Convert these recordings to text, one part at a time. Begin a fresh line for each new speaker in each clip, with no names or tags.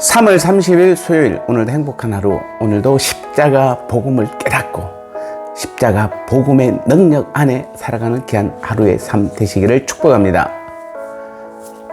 3월 30일 수요일, 오늘도 행복한 하루. 오늘도 십자가 복음을 깨닫고 십자가 복음의 능력 안에 살아가는 귀한 하루의 삶 되시기를 축복합니다.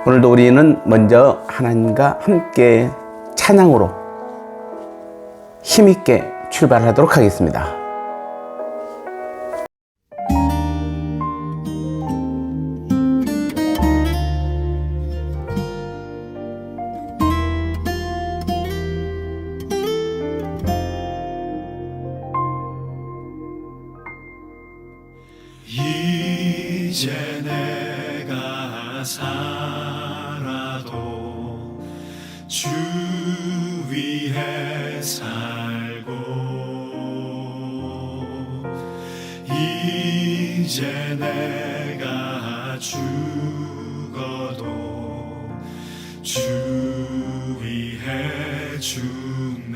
오늘도 우리는 먼저 하나님과 함께 찬양으로 힘있게 출발하도록 하겠습니다.
이제 내가 살아도 주 위에 살고, 이제 내가 죽어도 주 위에 죽네.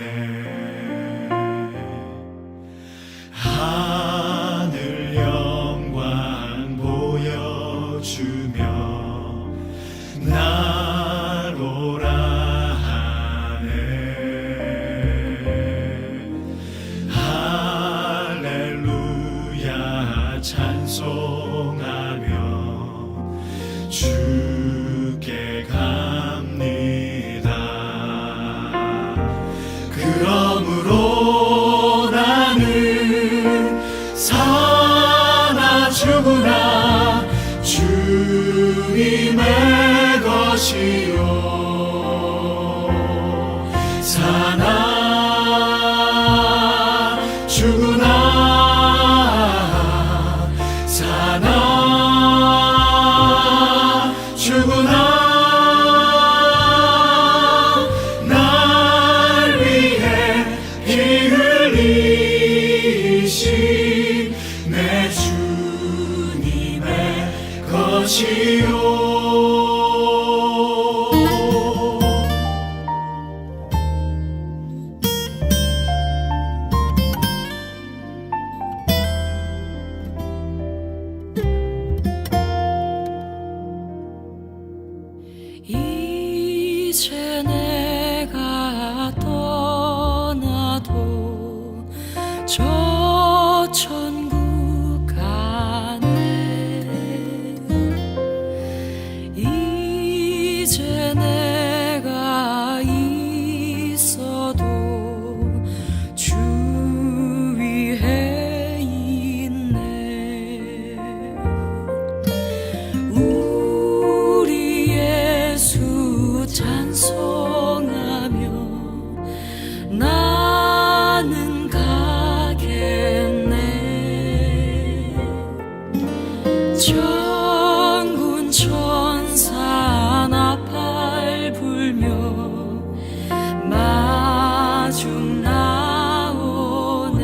하늘 영광 보여주며 날 오라 하네. 할렐루야 찬송하며 주께 갑니다. 그러므로 나는 사나 죽으나 주님의 것이요, 사나 죽으나 사나 죽으나 날 위해 피 흘리신 내 주님의 것이요.
이제 내가 떠나도 저 천국 가네. 이제 내가 있어도 주 위에 있네. 우리 예수 찬송하며 나는 가겠네. 천군 천사 나팔 불며 마중 나오네.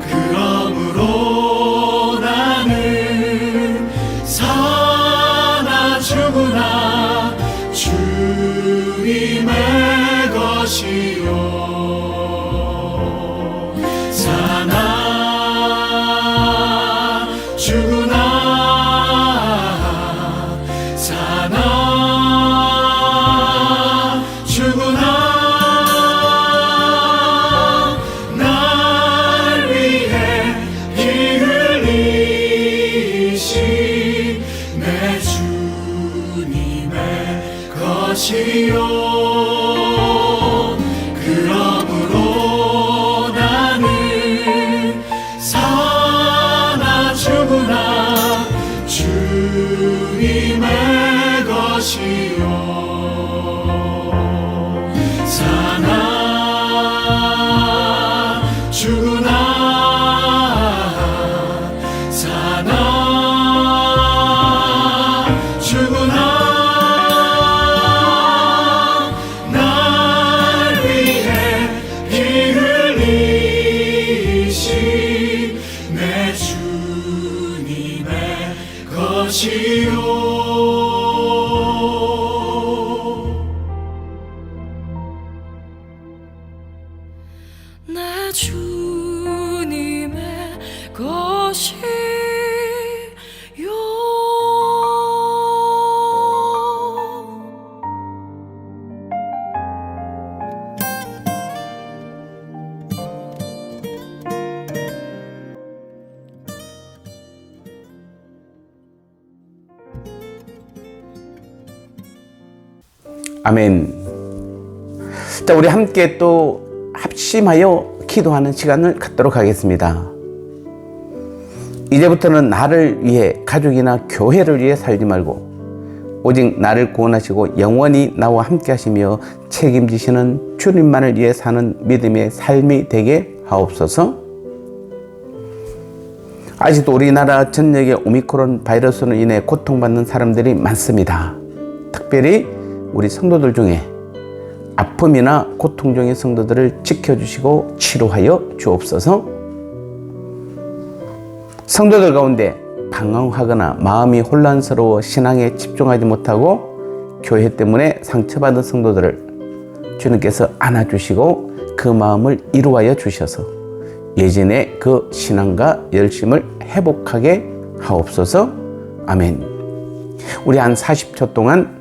그러므로 나는 사나 죽으나 주님의 것이요, 사나 죽으나 사나 죽으나 날 위해 피 흘리신 내 주님의 것이요. 그러므로 나는 사나 죽으나 주님의 것이요, 사나 죽으나 사나 죽으나 날 위해 피 흘리신 내 주님의 것이요.
내 주님의 것이요.
아멘. 자, 우리 함께 또 합심하여 기도하는 시간을 갖도록 하겠습니다. 이제부터는 나를 위해, 가족이나 교회를 위해 살지 말고 오직 나를 구원하시고 영원히 나와 함께 하시며 책임지시는 주님만을 위해 사는 믿음의 삶이 되게 하옵소서. 아직도 우리나라 전역에 오미크론 바이러스로 인해 고통받는 사람들이 많습니다. 특별히 우리 성도들 중에 아픔이나 고통 중의 성도들을 지켜주시고 치료하여 주옵소서. 성도들 가운데 방황하거나 마음이 혼란스러워 신앙에 집중하지 못하고 교회 때문에 상처받은 성도들을 주님께서 안아주시고 그 마음을 이루하여 주셔서 예전의 그 신앙과 열심을 회복하게 하옵소서. 아멘. 우리 한 40초 동안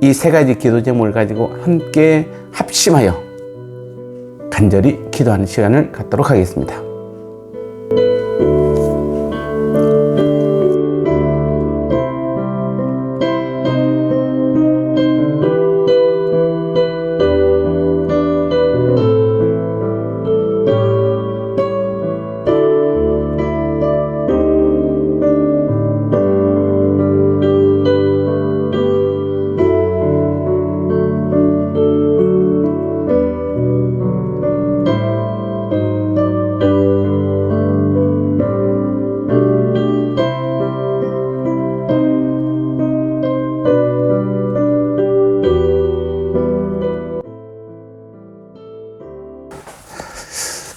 이 세 가지 기도 제목을 가지고 함께 합심하여 간절히 기도하는 시간을 갖도록 하겠습니다.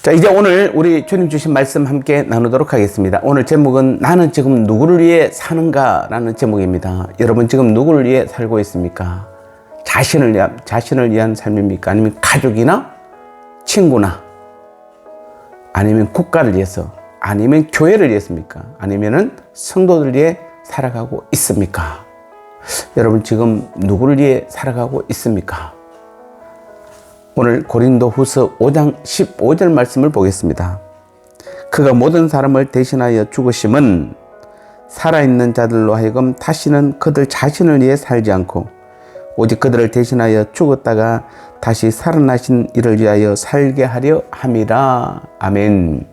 자, 이제 오늘 우리 주님 주신 말씀 함께 나누도록 하겠습니다. 오늘 제목은 나는 지금 누구를 위해 사는가 라는 제목입니다. 여러분 지금 누구를 위해 살고 있습니까? 자신을 위한 삶입니까? 아니면 가족이나 친구나 아니면 국가를 위해서 아니면 교회를 위해서입니까? 아니면은 성도들 위해 살아가고 있습니까? 여러분 지금 누구를 위해 살아가고 있습니까? 오늘 고린도후서 5장 15절 말씀을 보겠습니다. 그가 모든 사람을 대신하여 죽으심은 살아있는 자들로 하여금 다시는 그들 자신을 위해 살지 않고 오직 그들을 대신하여 죽었다가 다시 살아나신 이를 위하여 살게 하려 함이라. 아멘.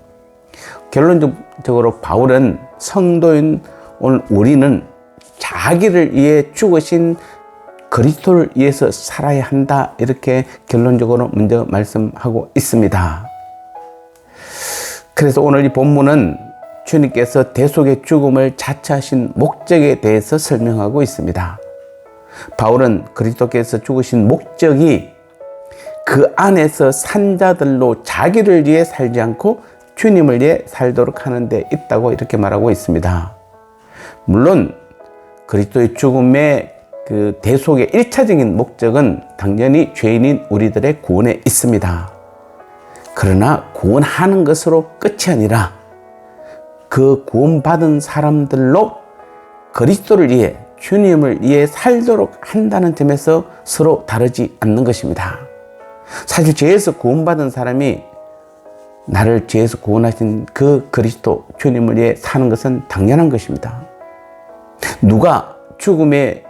결론적으로 바울은 성도인 오늘 우리는 자기를 위해 죽으신 그리스도를 위해서 살아야 한다, 이렇게 결론적으로 먼저 말씀하고 있습니다. 그래서 오늘 이 본문은 주님께서 대속의 죽음을 자처하신 목적에 대해서 설명하고 있습니다. 바울은 그리스도께서 죽으신 목적이 그 안에서 산 자들로 자기를 위해 살지 않고 주님을 위해 살도록 하는 데 있다고 이렇게 말하고 있습니다. 물론 그리스도의 죽음의 그 대속의 1차적인 목적은 당연히 죄인인 우리들의 구원에 있습니다. 그러나 구원하는 것으로 끝이 아니라 그 구원받은 사람들로 그리스도를 위해 주님을 위해 살도록 한다는 점에서 서로 다르지 않는 것입니다. 사실 죄에서 구원받은 사람이 나를 죄에서 구원하신 그 그리스도 주님을 위해 사는 것은 당연한 것입니다. 누가 죽음의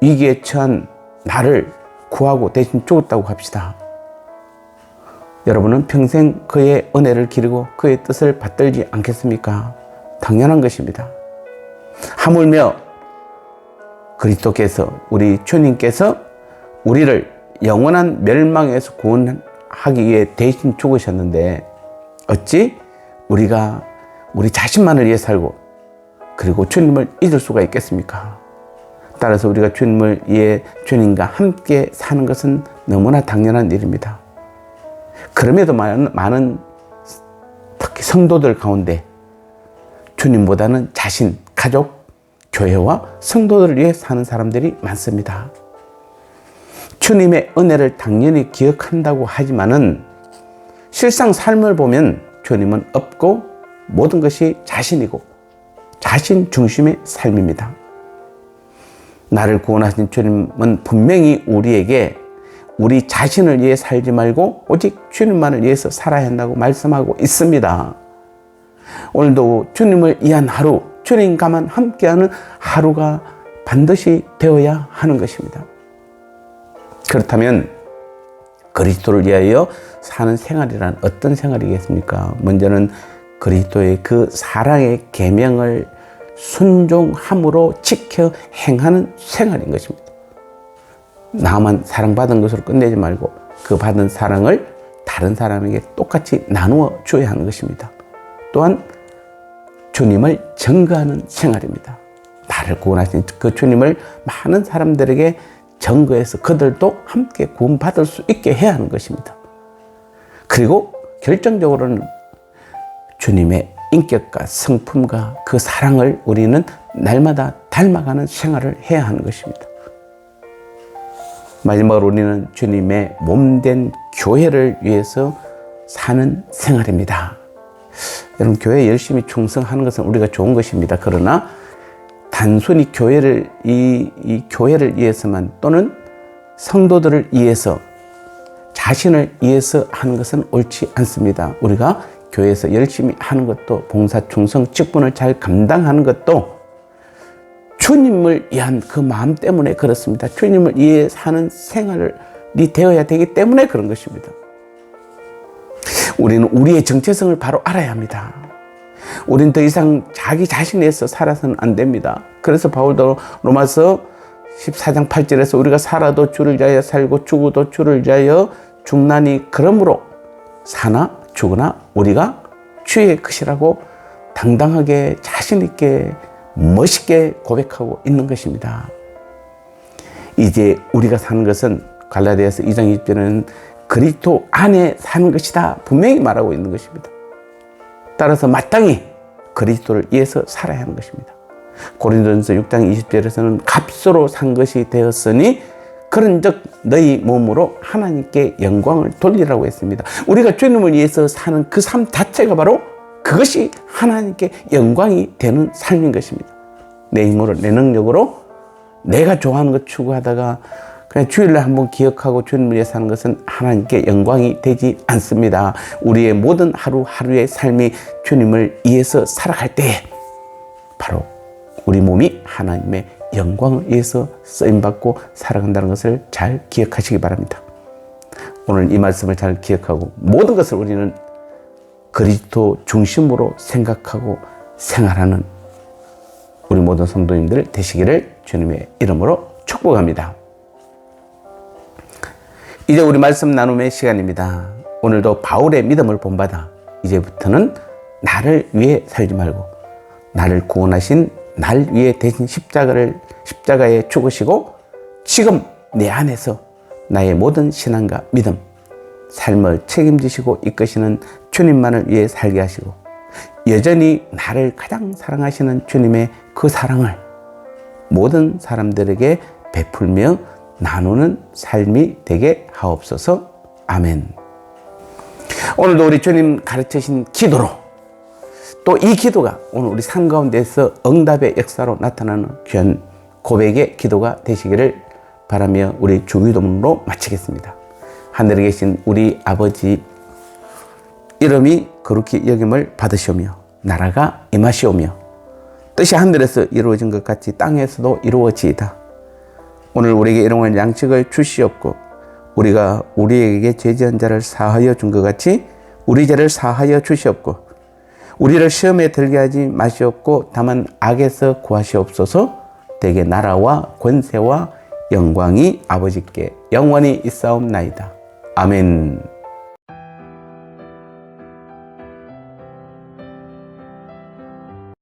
위기에 처한 나를 구하고 대신 죽었다고 합시다. 여러분은 평생 그의 은혜를 기리고 그의 뜻을 받들지 않겠습니까? 당연한 것입니다. 하물며 그리스도께서, 우리 주님께서 우리를 영원한 멸망에서 구원하기 위해 대신 죽으셨는데 어찌 우리가 우리 자신만을 위해 살고 그리고 주님을 잊을 수가 있겠습니까? 따라서 우리가 주님을 위해 주님과 함께 사는 것은 너무나 당연한 일입니다. 그럼에도 많은 특히 성도들 가운데 주님보다는 자신, 가족, 교회와 성도들을 위해 사는 사람들이 많습니다. 주님의 은혜를 당연히 기억한다고 하지만은 실상 삶을 보면 주님은 없고 모든 것이 자신이고 자신 중심의 삶입니다. 나를 구원하신 주님은 분명히 우리에게 우리 자신을 위해 살지 말고 오직 주님만을 위해서 살아야 한다고 말씀하고 있습니다. 오늘도 주님을 위한 하루, 주님과만 함께하는 하루가 반드시 되어야 하는 것입니다. 그렇다면 그리스도를 위하여 사는 생활이란 어떤 생활이겠습니까? 먼저는 그리스도의 그 사랑의 계명을 순종함으로 지켜 행하는 생활인 것입니다. 나만 사랑받은 것으로 끝내지 말고 그 받은 사랑을 다른 사람에게 똑같이 나누어 줘야 하는 것입니다. 또한 주님을 증거하는 생활입니다. 나를 구원하신 그 주님을 많은 사람들에게 증거해서 그들도 함께 구원받을 수 있게 해야 하는 것입니다. 그리고 결정적으로는 주님의 인격과 성품과 그 사랑을 우리는 날마다 닮아가는 생활을 해야 하는 것입니다. 마지막으로 우리는 주님의 몸된 교회를 위해서 사는 생활입니다. 여러분, 교회에 열심히 충성하는 것은 우리가 좋은 것입니다. 그러나 단순히 교회를 이 교회를 위해서만 또는 성도들을 위해서 자신을 위해서 하는 것은 옳지 않습니다. 우리가 교회에서 열심히 하는 것도 봉사 충성 직분을 잘 감당하는 것도 주님을 위한 그 마음 때문에 그렇습니다. 주님을 위해 사는 생활이 되어야 되기 때문에 그런 것입니다. 우리는 우리의 정체성을 바로 알아야 합니다. 우리는 더 이상 자기 자신에 서 살아서는 안 됩니다. 그래서 바울도 로마서 14장 8절에서 우리가 살아도 주를 위하여 살고 죽어도 주를 위하여 죽나니 그러므로 사나 죽으나 우리가 주의 것이라고 당당하게 자신 있게 멋있게 고백하고 있는 것입니다. 이제 우리가 사는 것은 갈라디아서 2장 20절에는 그리스도 안에 사는 것이다 분명히 말하고 있는 것입니다. 따라서 마땅히 그리스도를 위해서 살아야 하는 것입니다. 고린도전서 6장 20절에서는 값으로 산 것이 되었으니 그런즉 너희 몸으로 하나님께 영광을 돌리라고 했습니다. 우리가 주님을 위해서 사는 그 삶 자체가 바로 그것이 하나님께 영광이 되는 삶인 것입니다. 내 힘으로 내 능력으로 내가 좋아하는 것 추구하다가 그냥 주일날 한번 기억하고 주님을 위해 사는 것은 하나님께 영광이 되지 않습니다. 우리의 모든 하루하루의 삶이 주님을 위해서 살아갈 때에 바로 우리 몸이 하나님의 영광을 위해서 쓰임받고 살아간다는 것을 잘 기억하시기 바랍니다. 오늘 이 말씀을 잘 기억하고 모든 것을 우리는 그리스도 중심으로 생각하고 생활하는 우리 모든 성도님들 되시기를 주님의 이름으로 축복합니다. 이제 우리 말씀 나눔의 시간입니다. 오늘도 바울의 믿음을 본받아 이제부터는 나를 위해 살지 말고 나를 구원하신 날 위해 대신 십자가에 죽으시고 지금 내 안에서 나의 모든 신앙과 믿음, 삶을 책임지시고 이끄시는 주님만을 위해 살게 하시고 여전히 나를 가장 사랑하시는 주님의 그 사랑을 모든 사람들에게 베풀며 나누는 삶이 되게 하옵소서. 아멘. 오늘도 우리 주님 가르치신 기도로 또 이 기도가 오늘 우리 삶 가운데서 응답의 역사로 나타나는 귀한 고백의 기도가 되시기를 바라며 우리 주기도문으로 마치겠습니다. 하늘에 계신 우리 아버지 이름이 거룩히 여김을 받으시오며 나라가 임하시오며 뜻이 하늘에서 이루어진 것 같이 땅에서도 이루어지이다. 오늘 우리에게 일용할 양식을 주시옵고 우리가 우리에게 죄지은 자를 사하여 준 것 같이 우리 죄를 사하여 주시옵고 우리를 시험에 들게 하지 마시옵고 다만 악에서 구하시옵소서. 대개 나라와 권세와 영광이 아버지께 영원히 있사옵나이다. 아멘.